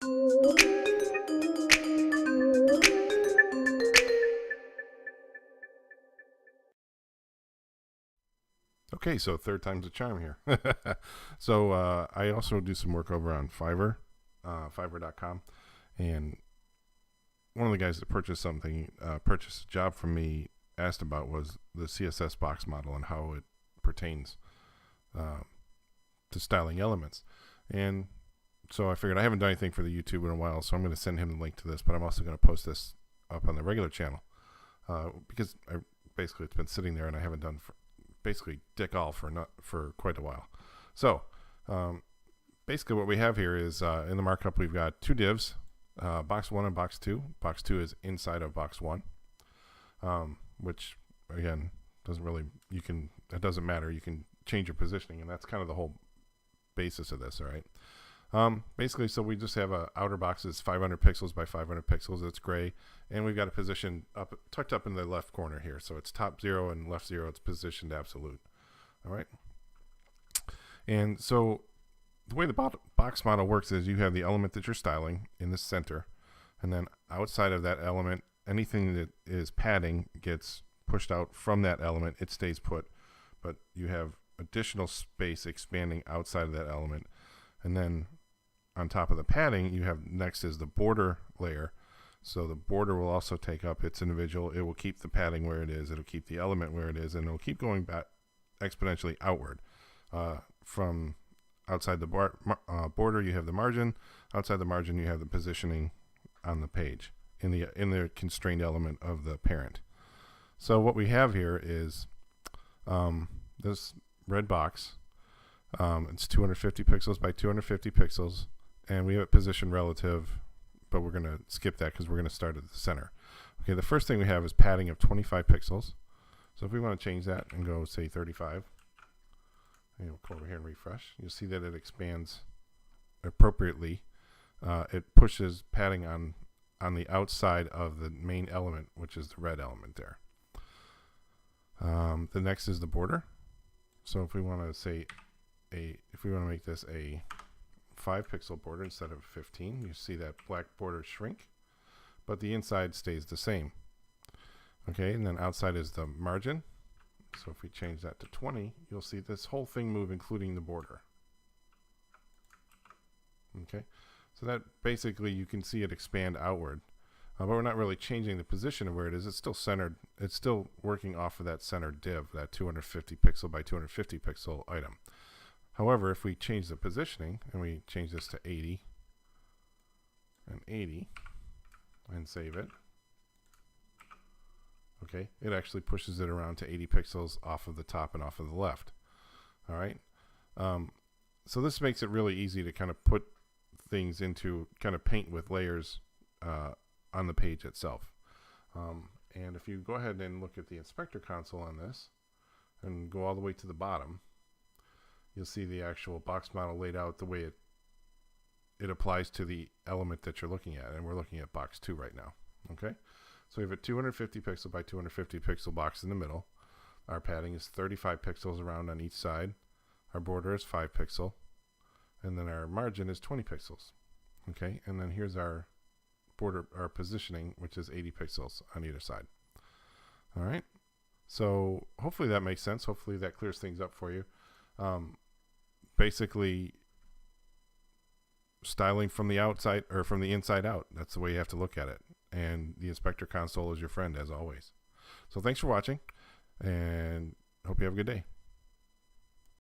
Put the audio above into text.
Okay, so third time's a charm here. So I also do some work over on Fiverr, Fiverr.com, and one of the guys that purchased a job from me, asked about was the CSS Box Model and how it pertains to styling elements. And so I figured I haven't done anything for the YouTube in a while, so I'm going to send him the link to this, but I'm also going to post this up on the regular channel because basically it's been sitting there and I haven't done basically dick all for quite a while. So basically what we have here is in the markup we've got two divs, box 1 and box 2. Box 2 is inside of box 1, which again it doesn't matter. You can change your positioning, and that's kind of the whole basis of this. All right. Basically, so we just have a outer box that's 500 pixels by 500 pixels. It's gray, and we've got a position tucked up in the left corner here. So it's top 0 and left 0. It's positioned absolute. All right. And so the way the box model works is you have the element that you're styling in the center, and then outside of that element, anything that is padding gets pushed out from that element. It stays put, but you have additional space expanding outside of that element. And then on top of the padding, you have next is the border layer. So the border will also take up its individual. It will keep the padding where it is. It'll keep the element where it is, and it'll keep going back exponentially outward. From outside the border, you have the margin. Outside the margin, you have the positioning on the page in the constrained element of the parent. So what we have here is this red box. It's 250 pixels by 250 pixels, and we have it positioned relative, but we're going to skip that because we're going to start at the center. Okay, the first thing we have is padding of 25 pixels. So if we want to change that and go, say, 35, and we'll come over here and refresh, you'll see that it expands appropriately. It pushes padding on the outside of the main element, which is the red element there. The next is the border. So if we want to say if we want to make this a 5 pixel border instead of 15, you see that black border shrink, but the inside stays the same. Okay, and then outside is the margin. So if we change that to 20, you'll see this whole thing move, including the border. Okay, so that basically you can see it expand outward, but we're not really changing the position of where it is. It's still centered. It's still working off of that centered div, that 250 pixel by 250 pixel item. However, if we change the positioning and we change this to 80 and 80 and save it, okay, it actually pushes it around to 80 pixels off of the top and off of the left. All right. So this makes it really easy to kind of put things into, kind of paint with layers on the page itself. And if you go ahead and look at the inspector console on this and go all the way to the bottom, you'll see the actual box model laid out the way it applies to the element that you're looking at. And we're looking at box 2 right now. Okay. So we have a 250 pixel by 250 pixel box in the middle. Our padding is 35 pixels around on each side. Our border is 5 pixel. And then our margin is 20 pixels. Okay. And then here's our border, our positioning, which is 80 pixels on either side. All right. So hopefully that makes sense. Hopefully that clears things up for you. Basically styling from the outside or from the inside out. That's the way you have to look at it. And the inspector console is your friend as always. So thanks for watching, and hope you have a good day.